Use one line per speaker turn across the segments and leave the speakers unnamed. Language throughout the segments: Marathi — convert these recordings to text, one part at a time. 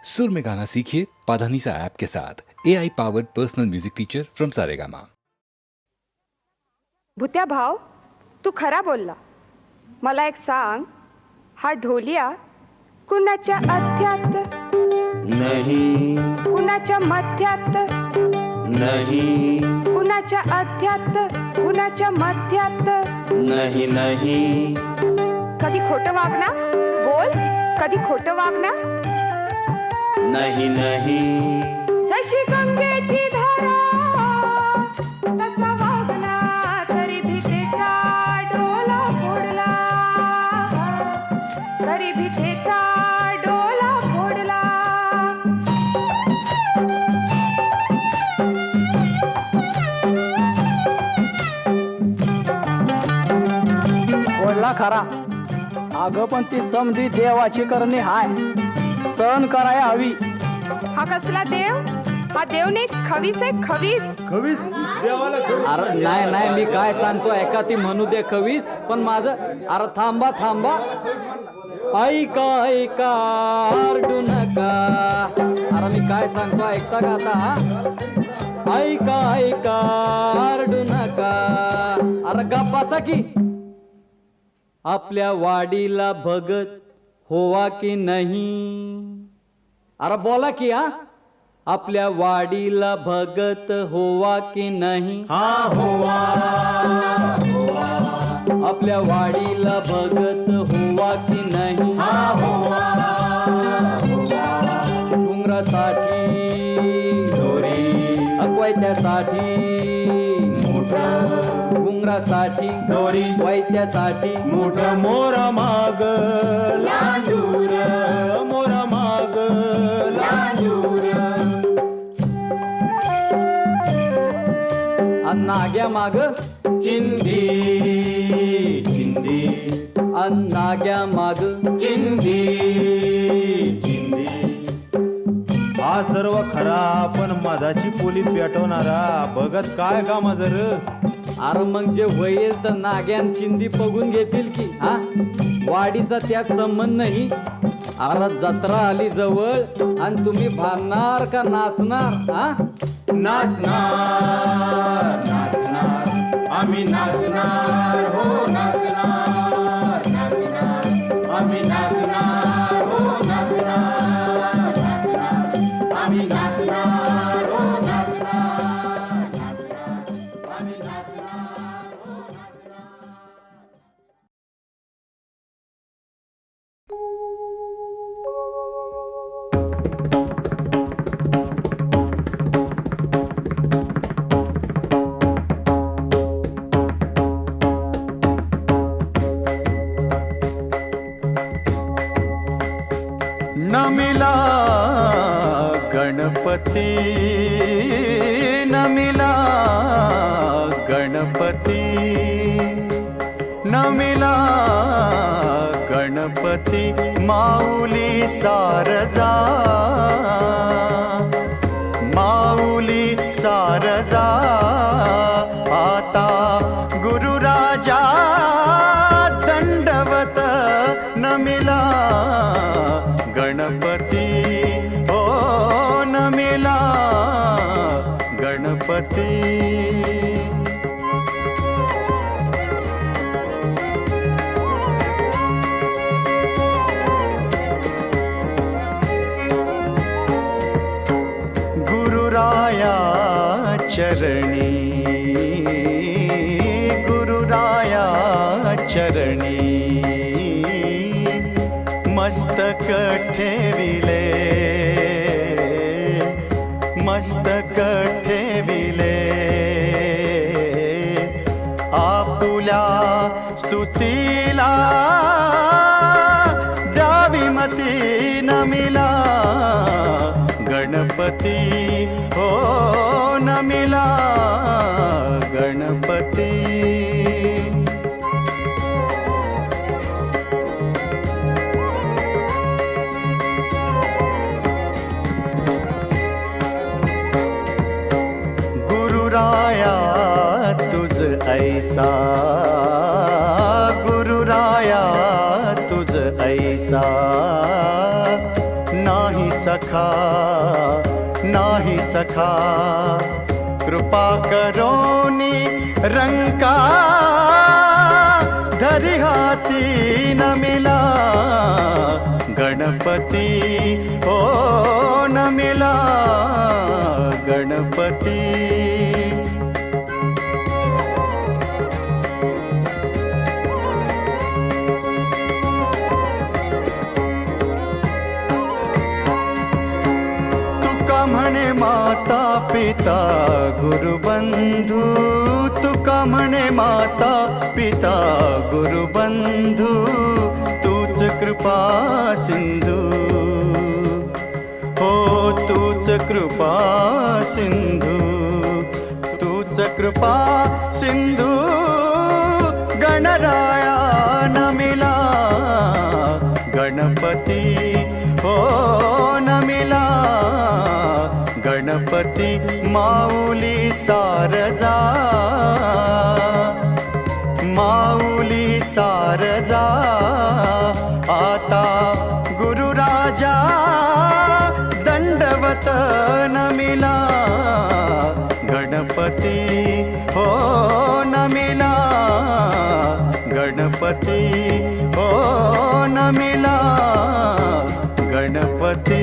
सुर में गाना सीखिए पाधानीसा ऐप के साथ। AI powered personal music teacher from Saregama.
भुत्या भाव, तू खरा बोलला. मला एक सांग, हा ढोलिया कुणाच्या अध्यात
नहीं
कुणाच्या मध्यात
नहीं
कुणाच्या अध्यात कुणाच्या मध्यात
नहीं नहीं
कधी खोटं वागना बोल, कधी खोटं वागना.
नहीं नहीं
जशी गंगेची धारा तसा वागना, तरी भीतेचा डोला फोडला, तरी भीतेचा डोला फोडला.
बोलला खरा. अगं पण ती समधी देवाची करणी हाय, सण करायला हवी.
हा कसला देव? हा देव नाही, खवीस आहे, खवीस.
अरे नाही नाही, मी काय सांगतो ऐका, ती म्हणू दे खवीस, पण माझं अरे थांबा थांबा, ऐका ऐका आरडू नका. अरे मी काय सांगतो ऐकता का आता? ऐका ऐका आरडू नका. अरे गप्पा की आपल्या वाडीला भगत होवा की नाही? अरे बोला की हा, आपल्या वाडीला भगत होवा की नाही? आपल्या वाडीला भगत होवा की नाही? डोंगरासाठी दोरी, अक्वायत्यासाठी डोंगरासाठी दोरी, वैत्यासाठी
मोठा मोरा माग लांडूर, मोरा माग लांडूर.
नाग्या माग
चिंदी चिंदी,
नाग्या माग
चिंदी चिंदी. हा सर्व खरा, पण मधाची पोली पेटवणारा भगत काय कामा जर.
अरे मग जे होईल तर नाग्यान चिंदी बघून घेतील की हा, वाडीचा त्यात संबंध नाही. अरे जत्रा आली जवळ आणि तुम्ही भांगणार का नाचणार? हा,
नाचणार नाचणार आम्ही नाचणार, हो नाचणार नाचणार आम्ही नाचणार, हो नाचणार नाचणार आम्ही नाचणार, हो नाचणार नाचणार आम्ही नाचणार, हो नाचणार.
नमिला गणपती, नमिला गणपती, नमिला गणपती माऊली सारजा, माऊली सारजा. आता गुरुराजा दंडवत नमिला गणपती, ओ नमिला गणपती. गुरुराया चरणी, गुरुराया चरणी मस्तक ठेविले, मस्तक ठेविले. आपुल्या स्तुतीला द्यावी मती नमिला गणपती, हो नमिला गणपती. गुरुराया तुझ ऐसा, गुरुराया तुझ ऐसा नाही सखा नाही सखा कृपा करोनी रंका धरी हाती न मिला गणपती ओ न मिला गणपती म्हणे माता पिता गुरुबंधू तुका म्हणे माता पिता गुरुबंधू तूच कृपा सिंधू हो तूच कृपा सिंधू तूच कृपा सिंधू गणराया न मिला गणपती हो न मिला गणपती माऊली सारजा माऊली सारजा आता गुरुराजा दंडवत न मिला गणपती हो न मिला गणपती हो न मिला गणपती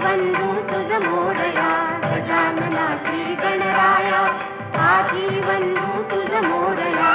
बंधू तुझ मोरया गजानना श्री गणराया आधी बंधू तुझ मोरया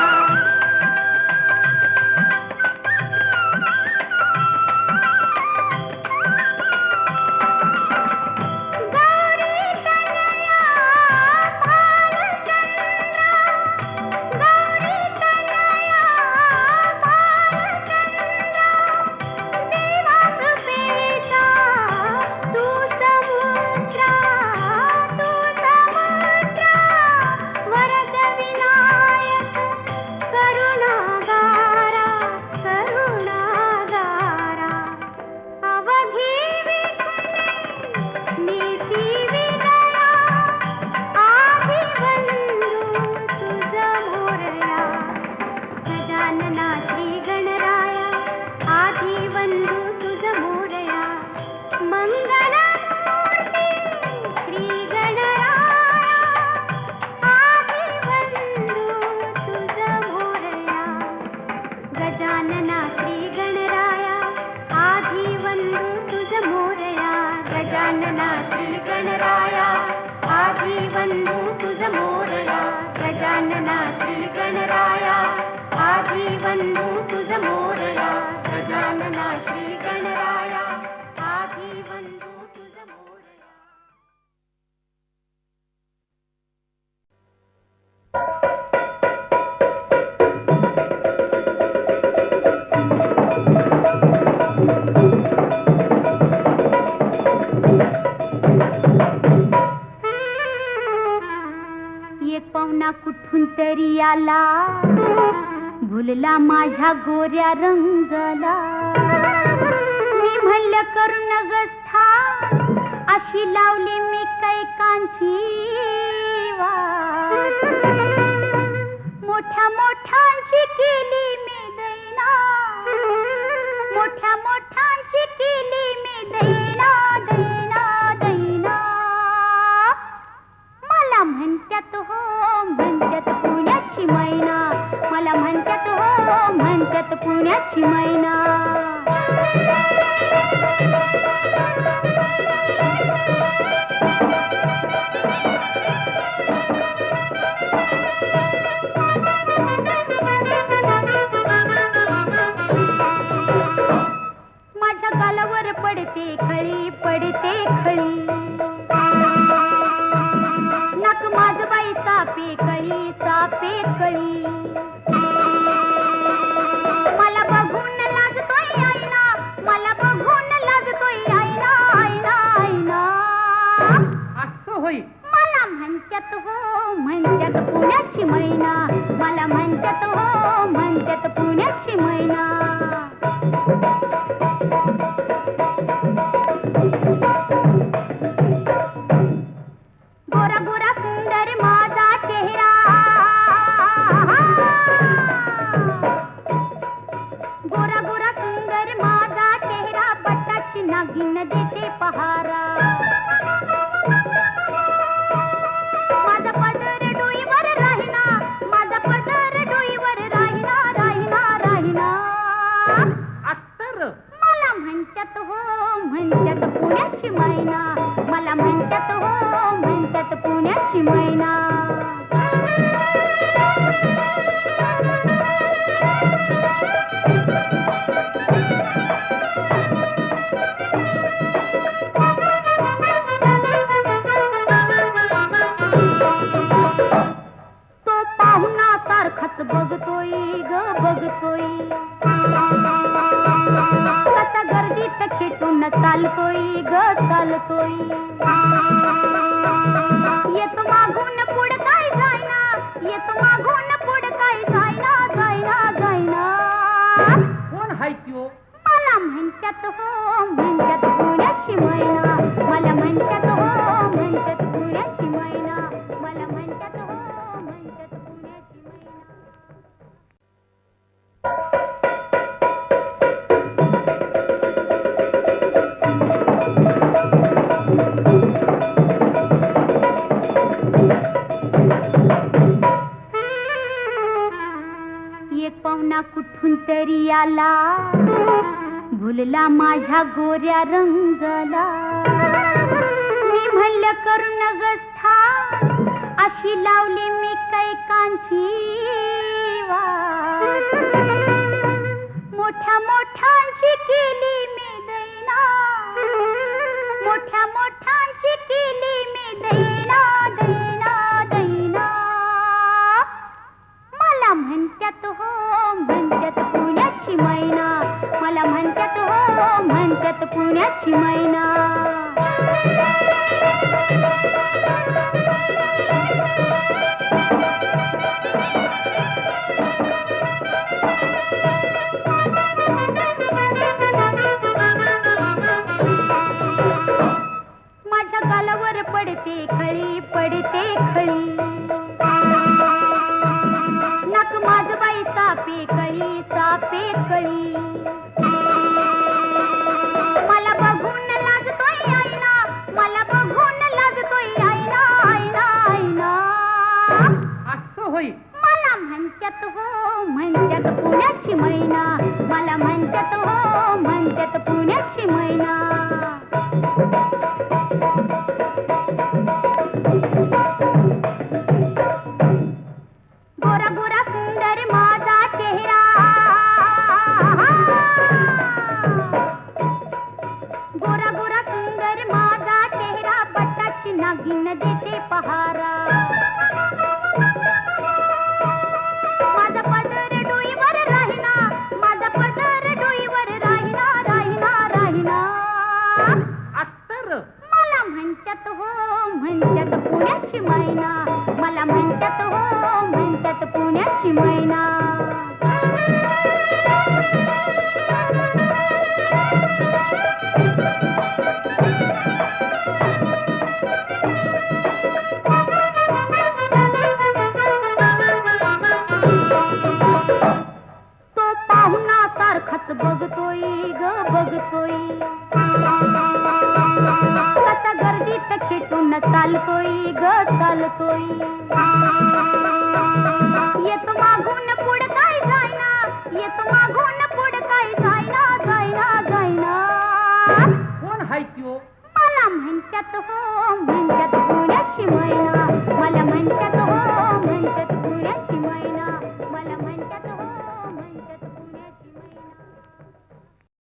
कुठून तरी आला भुलला माझ्या गोऱ्या रंगाला मी म्हणलं करू नगस्था अशी लावली मी कैकांची वाट मोठ्या मोठ्यांची केली मी दैना मोठ्या मोठ्यांची केली मी दैना दैना दैना मला म्हणत्यात हो म्हणत्यात पुण्याची मैना मला म्हणत्यात हो म्हणत्यात पुण्याची मैना माझ्या गालावर पडते खळी पडते खळी नक माझ बाई सापे कळी मला बघून लाजतोय आईना मला बघून लाजतोय आईना आईना आईना
असं होई
मला म्हणत्यात हो म्हणत्यात पुण्याची मैना मला म्हणत्यात हो म्हणत्यात पुण्याची मैना गोरा गोरा सुंदर माझा चेहरा गोरा गोरा सुंदर माझा चेहरा बट्टाची नागिन देते पहारा माझा पदर डोईवर राहिना माझा पदर डोईवर राहिना राहिना राहिना मला म्हणत्यात हो म्हणत्यात पुण्याची मैना मला म्हणत्यात हो म्हणत्यात पुण्याची मैना तो पाहुणा सारखाच बघतोय ग बघतोय कसा गर्दीत खेटून चालतोय ग चालतोय येत मागून पुढ काय जायना येत मागून पुढ काय जायना जायना जायना
कोण हाय त्यो
मला म्हणत्यात हो म्हणत्यात पुण्याची मैना मला म्हणत्यात हो म्हणत्यात पुण्याची मैना मला म्हणत्यात हो म्हणत्यात पुण्याची मैना एक पाहुणा कुठून तरी आला भुलला माझ्या गोऱ्या रंगाला म्हणलं करून गस्था अशी लावली मी कैकांची वाट मोठ्या मोठ्यांची केली मी दैना मोठ्या मोठ्यांची केली मी दैना दैना दैना मला म्हणत्यात हो म्हणत्यात पुण्याची मैना मला म्हणत्यात हो म्हणत्यात पुण्याची मैना माझ्या गालावर पडते खळी पडते खळी नक माझ बाई सापे कळी मला बघून लाजतोय आईना मला बघून लाजतोय आईना आईना आईना
असं होई
मला म्हणत्यात हो म्हणत्यात पुण्याची मैना मला म्हणत्यात हो म्हणत्यात पुण्याची मैना गोरा गोरा सुंदर माझा चेहरा गोरा गोरा सुंदर माझा चेहरा बट्टाची नागिन देते पहारा माझा पदर डोईवर राहिना माझा पदर डोईवर राहिना राहिना राहिना
अस्तर
मला म्हणत्यात हो म्हणत्यात पुण्याची मैना मला म्हणत्यात हो म्हणत्यात पुण्याची मैना तो पाहुणा सारखाच बघतोय ग बघतोय